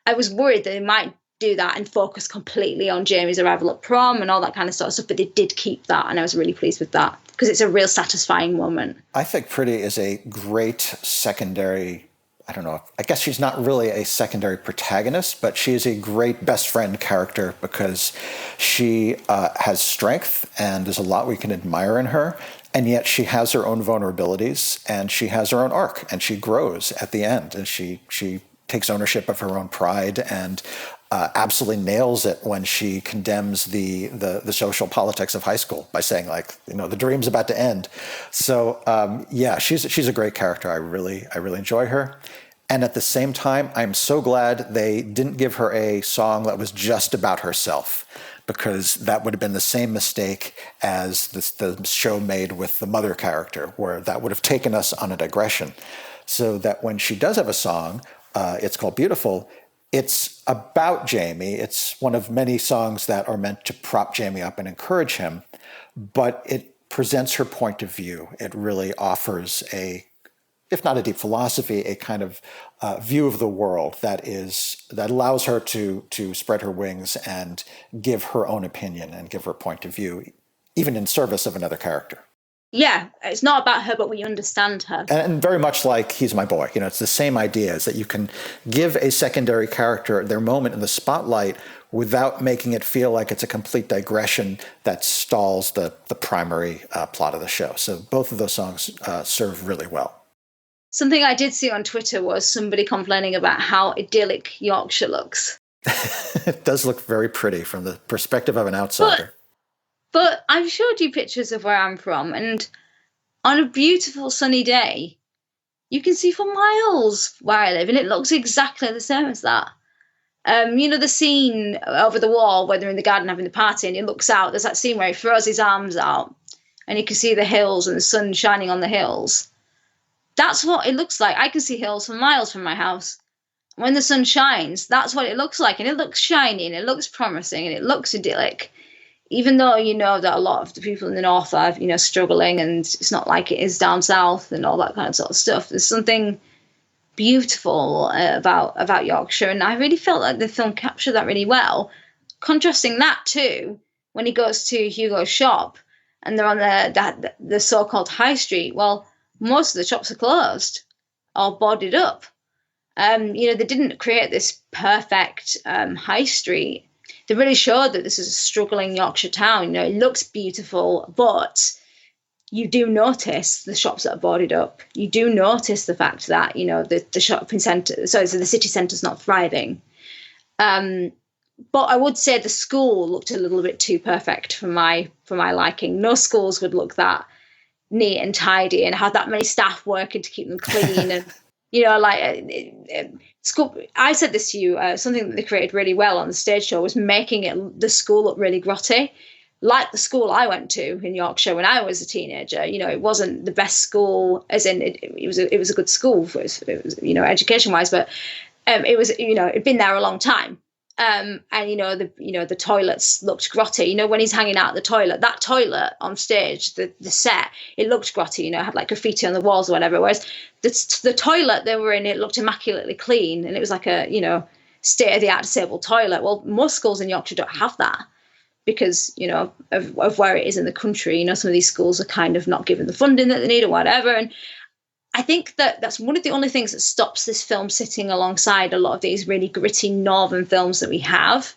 C: I was worried that they might do that and focus completely on Jamie's arrival at prom and all that kind of stuff, but they did keep that, and I was really pleased with that, because it's a real satisfying moment.
B: I think Pretty is a great secondary, I don't know, I guess she's not really a secondary protagonist, but she is a great best friend character, because she has strength and there's a lot we can admire in her. And yet she has her own vulnerabilities and she has her own arc, and she grows at the end, and she takes ownership of her own pride and absolutely nails it when she condemns the social politics of high school by saying, the dream's about to end. So she's a great character. I really enjoy her. And at the same time, I'm so glad they didn't give her a song that was just about herself. because that would have been the same mistake as the show made with the mother character, where that would have taken us on a digression. So that when she does have a song, it's called Beautiful, it's about Jamie. It's one of many songs that are meant to prop Jamie up and encourage him, but it presents her point of view. It really offers if not a deep philosophy, a kind of view of the world that allows her to spread her wings and give her own opinion and give her point of view, even in service of another character.
C: Yeah, it's not about her, but we understand her.
B: And very much like He's My Boy. It's the same idea, is that you can give a secondary character their moment in the spotlight without making it feel like it's a complete digression that stalls the primary plot of the show. So both of those songs serve really well.
C: Something I did see on Twitter was somebody complaining about how idyllic Yorkshire looks.
B: It does look very pretty from the perspective of an outsider.
C: But I've showed you pictures of where I'm from, and on a beautiful sunny day, you can see for miles where I live, and it looks exactly the same as that. The scene over the wall where they're in the garden having the party, and he looks out, there's that scene where he throws his arms out, and you can see the hills and the sun shining on the hills. That's what it looks like. I can see hills for miles from my house. When the sun shines, that's what it looks like, and it looks shiny, and it looks promising, and it looks idyllic. Even though that a lot of the people in the north are, struggling, and it's not like it is down south and all that kind of sort of stuff. There's something beautiful about Yorkshire, and I really felt like the film captured that really well. Contrasting that to when he goes to Hugo's shop, and they're on the so-called high street. Well, most of the shops are closed or boarded up. They didn't create this perfect high street. They really showed that this is a struggling Yorkshire town. It looks beautiful, but you do notice the shops that are boarded up. You do notice the fact that, the shopping centre, so the city centre's not thriving. But I would say the school looked a little bit too perfect for my liking. No schools would look that neat and tidy and have that many staff working to keep them clean and school. I said this to you. Something that they created really well on the stage show was making the school look really grotty, like the school I went to in Yorkshire when I was a teenager. It wasn't the best school, as in it was a good school for education wise, but it was it'd been there a long time. And the toilets looked grotty. When he's hanging out the toilet, that toilet on stage, the set, it looked grotty. It had like graffiti on the walls or whatever. Whereas the toilet they were in, it looked immaculately clean, and it was like a state of the art disabled toilet. Well, most schools in Yorkshire don't have that because of where it is in the country. Some of these schools are kind of not given the funding that they need or whatever, and I think that's one of the only things that stops this film sitting alongside a lot of these really gritty northern films that we have,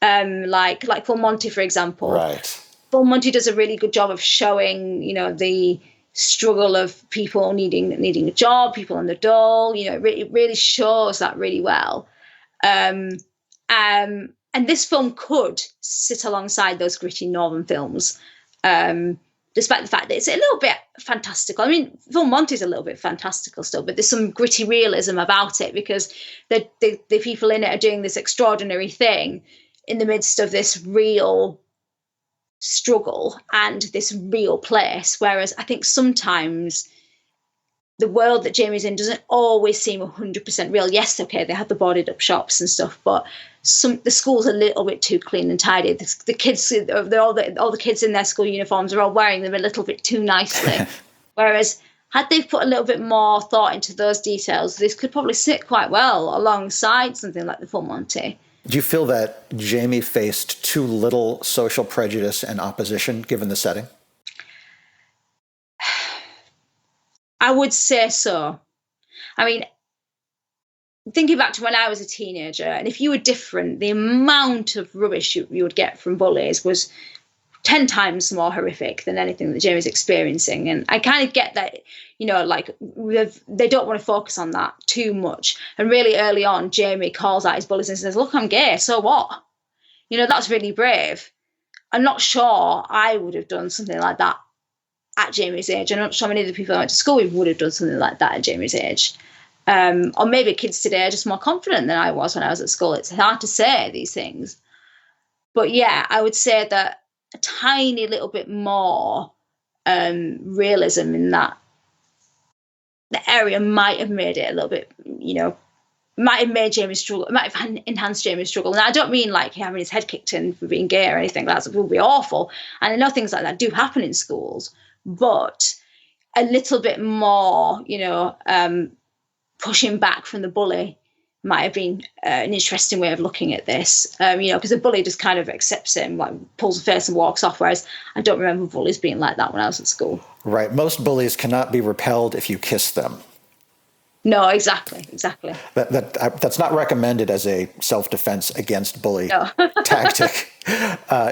C: like Full Monty, for example.
B: Right.
C: Full Monty does a really good job of showing, the struggle of people needing a job, people on the dole. It really shows that really well. And this film could sit alongside those gritty northern films. Despite the fact that it's a little bit fantastical. I mean, Full Monty's a little bit fantastical still, but there's some gritty realism about it because the people in it are doing this extraordinary thing in the midst of this real struggle and this real place. Whereas I think sometimes the world that Jamie's in doesn't always seem 100% real. Yes, okay, they have the boarded up shops and stuff, but the school's a little bit too clean and tidy. The kids, all the kids in their school uniforms are all wearing them a little bit too nicely. Whereas had they put a little bit more thought into those details, this could probably sit quite well alongside something like the Full Monty.
B: Do you feel that Jamie faced too little social prejudice and opposition given the setting?
C: I would say so. I mean, thinking back to when I was a teenager, and if you were different, the amount of rubbish you would get from bullies was 10 times more horrific than anything that Jamie's experiencing. And I kind of get that, they don't want to focus on that too much. And really early on, Jamie calls out his bullies and says, "Look, I'm gay, so what?" That's really brave. I'm not sure I would have done something like that at Jamie's age. I'm not sure many of the people I went to school with would have done something like that at Jamie's age. Or maybe kids today are just more confident than I was when I was at school. It's hard to say these things. But yeah, I would say that a tiny little bit more realism in that the area might have made it a little bit, might have made Jamie struggle. It might have enhanced Jamie's struggle. And I don't mean like having his head kicked in for being gay or anything. That would be awful. And I know things like that do happen in schools, but a little bit more, pushing back from the bully might have been an interesting way of looking at this. Because the bully just kind of accepts him, like pulls a face and walks off. Whereas I don't remember bullies being like that when I was at school.
B: Right. Most bullies cannot be repelled if you kiss them.
C: No, exactly.
B: That's not recommended as a self-defense against bully tactic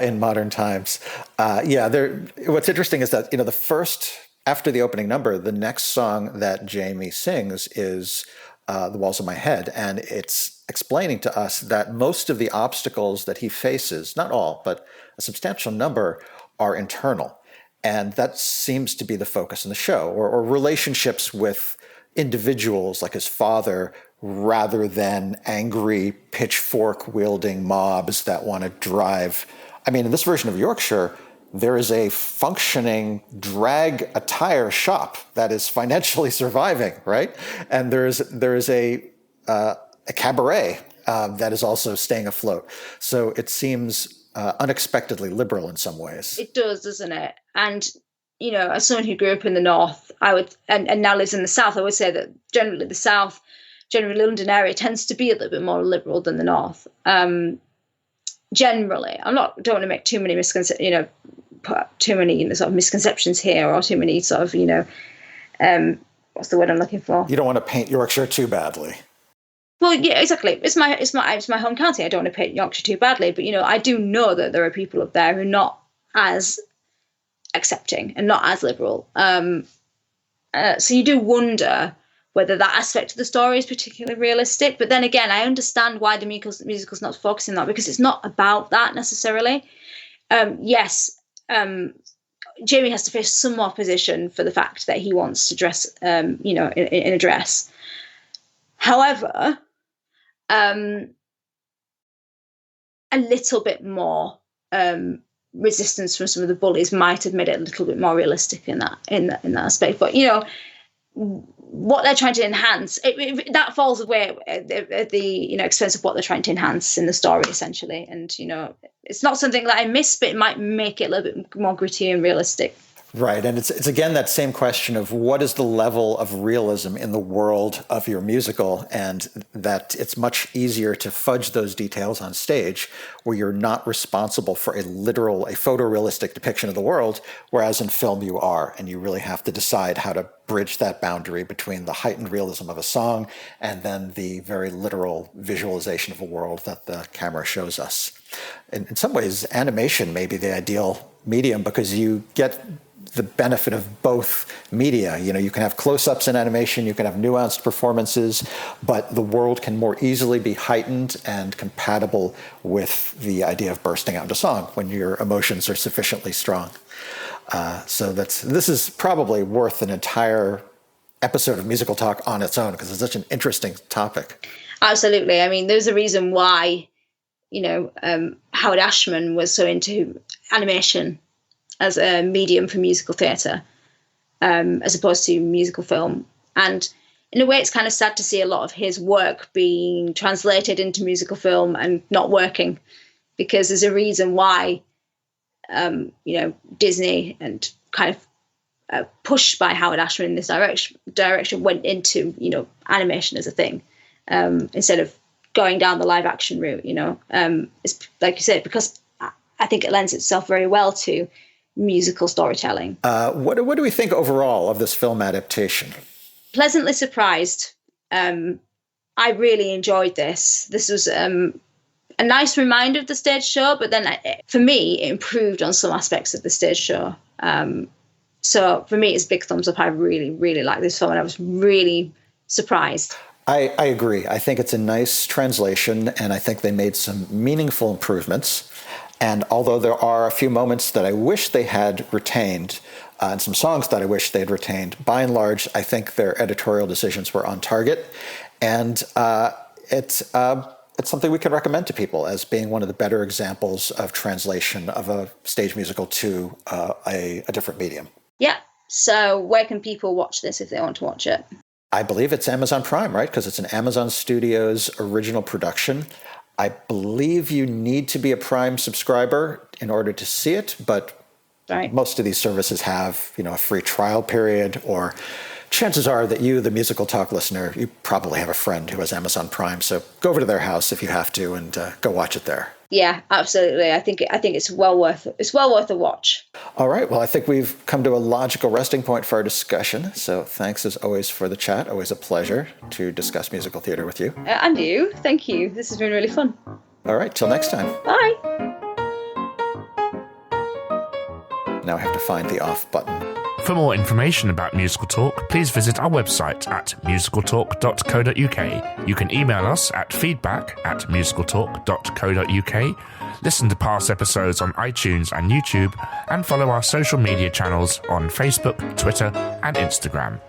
B: in modern times. What's interesting is that, the first, after the opening number, the next song that Jamie sings is The Walls of My Head. And it's explaining to us that most of the obstacles that he faces, not all, but a substantial number, are internal. And that seems to be the focus in the show, or relationships with individuals like his father, rather than angry pitchfork-wielding mobs that want to drive. I mean, in this version of Yorkshire, there is a functioning drag attire shop that is financially surviving, right? And there is a cabaret that is also staying afloat. So it seems unexpectedly liberal in some ways.
C: It does, doesn't it? And as someone who grew up in the north, and now lives in the south, I would say that generally the south, generally London area, tends to be a little bit more liberal than the north. Generally, don't want to make too many sort of misconceptions here, or too many sort of what's the word I'm looking for?
B: You don't want to paint Yorkshire too badly.
C: Well, yeah, exactly. It's my home county. I don't want to paint Yorkshire too badly, but I do know that there are people up there who are not as accepting and not as liberal. So you do wonder whether that aspect of the story is particularly realistic. But then again, I understand why the musical's not focusing on that, because it's not about that necessarily. Yes, Jamie has to face some opposition for the fact that he wants to dress, in a dress. However, a little bit more resistance from some of the bullies might have made it a little bit more realistic in that aspect. But what they're trying to enhance, that falls away at the expense of what they're trying to enhance in the story, essentially. And it's not something that I miss, but it might make it a little bit more gritty and realistic.
B: Right, and it's again that same question of what is the level of realism in the world of your musical, and that it's much easier to fudge those details on stage where you're not responsible for a photorealistic depiction of the world, whereas in film you are, and you really have to decide how to bridge that boundary between the heightened realism of a song and then the very literal visualization of a world that the camera shows us. In some ways, animation may be the ideal medium because you get the benefit of both media. You can have close-ups in animation, you can have nuanced performances, but the world can more easily be heightened and compatible with the idea of bursting out into song when your emotions are sufficiently strong. So this is probably worth an entire episode of Musical Talk on its own because it's such an interesting topic.
C: Absolutely. I mean, there's a reason why, Howard Ashman was so into animation as a medium for musical theatre, as opposed to musical film. And in a way, it's kind of sad to see a lot of his work being translated into musical film and not working, because there's a reason why, Disney and kind of pushed by Howard Ashman in this direction went into, animation as a thing, instead of going down the live action route. It's like you said, because I think it lends itself very well to musical storytelling.
B: What do we think overall of this film adaptation?
C: Pleasantly surprised. I really enjoyed this. This was a nice reminder of the stage show, but then for me, it improved on some aspects of the stage show. So for me, it's big thumbs up. I really, really like this film, and I was really surprised.
B: I agree. I think it's a nice translation, and I think they made some meaningful improvements. And although there are a few moments that I wish they had retained, and some songs that I wish they had retained, by and large, I think their editorial decisions were on target. And it's something we can recommend to people as being one of the better examples of translation of a stage musical to a different medium.
C: Yeah. So where can people watch this if they want to watch it?
B: I believe it's Amazon Prime, right? Because it's an Amazon Studios original production. I believe you need to be a Prime subscriber in order to see it, but most of these services have, a free trial period, or chances are that you, the Musical Talk listener, you probably have a friend who has Amazon Prime. So go over to their house if you have to and go watch it there.
C: Yeah, absolutely. I think it's well worth a watch.
B: All right. Well, I think we've come to a logical resting point for our discussion. So thanks as always for the chat. Always a pleasure to discuss musical theater with you.
C: And you. Thank you. This has been really fun.
B: All right. Till next time.
C: Bye.
B: Now I have to find the off button.
D: For more information about Musical Talk, please visit our website at musicaltalk.co.uk. You can email us at feedback@musicaltalk.co.uk, listen to past episodes on iTunes and YouTube, and follow our social media channels on Facebook, Twitter, and Instagram.